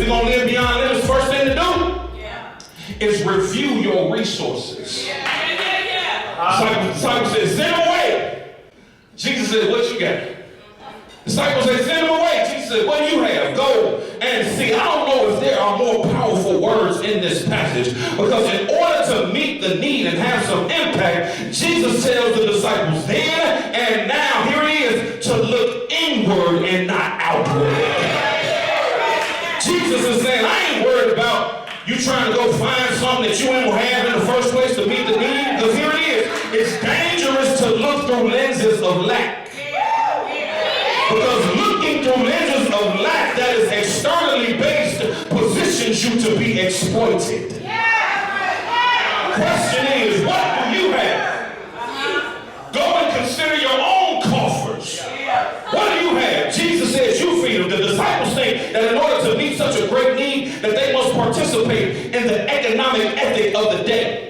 you're going to live beyond limits, first thing to do is review your resources. Disciples said, send them away. Jesus said, what you got? Disciples said, send them away. Jesus said, what do you have? Go and see. I don't know if there are more powerful words in this passage, because in order to meet the need and have some impact, Jesus tells the disciples then and now, here it is, to look inward and not outward. Jesus is saying, I ain't worried about you trying to go find something that you ain't gonna have in the first place to meet the need, because here it is. It's dangerous to look through lenses of lack. Because looking through lenses of lack that is externally based positions you to be exploited. Question is, what do you have? Go and consider your own coffers. What do you have? Jesus says you feed them. The disciples think that in order to meet such a great need, that they must participate in the economic ethic of the day,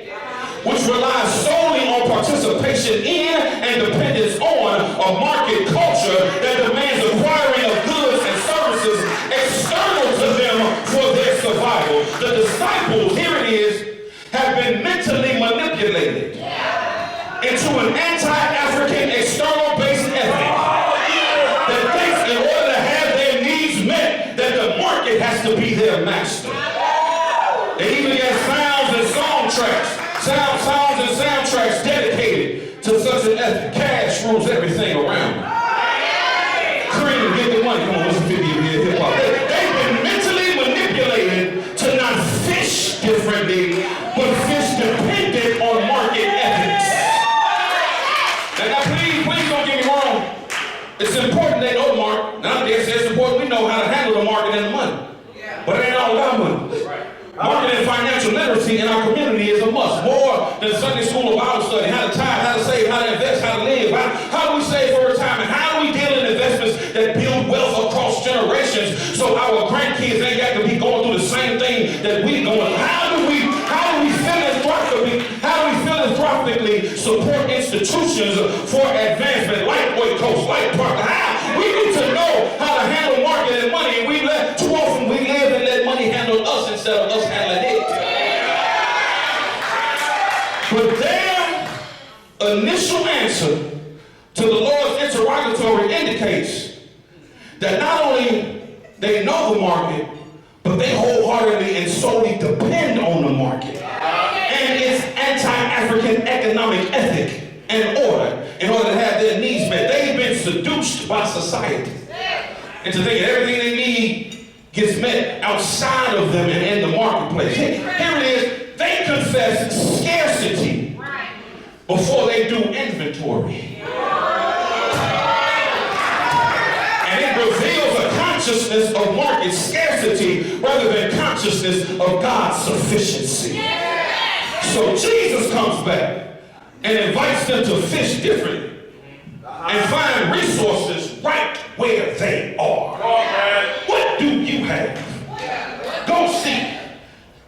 which relies solely on participation in and dependence on a market culture that demands acquiring of goods and services external to them for their survival. The disciples, here it is, have been mentally manipulated into an anti-African external-based ethic that thinks in order to have their needs met, that the market has to be their master. They even got sounds and soundtracks dedicated to such an ethic. Cash rules everything around. Cream, get the money. Come on, listen to me here, hip hop. They've been mentally manipulated to not fish differently, but fish dependent on market ethics. Now please don't get me wrong. It's important they know the market. Nowadays, it's important we know how to handle the market and the money. But it ain't all about money. Market and financial literacy in our community is a must. More than Sunday school or Bible study. How to tithe, how to save, how to invest, how to live. How do we save for retirement? How do we deal in investments that build wealth across generations so our grandkids ain't got to be going through the same thing that we going through? How do we philanthropically support institutions for advancement, like Waycoast, like Parker? We need to know how to handle market and money, and too often we live and let money handle us instead of us handling it. But their initial answer to the Lord's interrogatory indicates that not only they know the market, but they wholeheartedly and solely depend on the market and its anti-African economic ethic and order in order to have their needs met. They've been seduced by society into thinking everything they need gets met outside of them and in the marketplace. Here it is. They confess scarcity before they do inventory. And it reveals a consciousness of market scarcity rather than consciousness of God's sufficiency. So Jesus comes back and invites them to fish differently and find resources right where they are. What do you have? Go seek.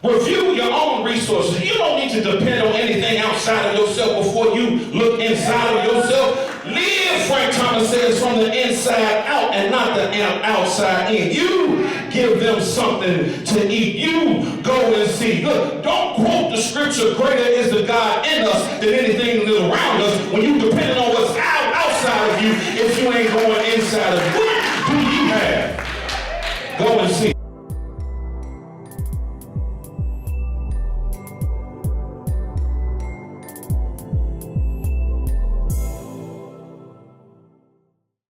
Review your own resources. You don't need to depend on anything outside of yourself before you look inside of yourself. Live, Frank Thomas says, from the inside out and not the outside in. You give them something to eat. You go and see. Look, don't quote the scripture, greater is the God in us than anything that's around us, when you depend on what's outside of you if you ain't going inside of you. What do you have? Go and see.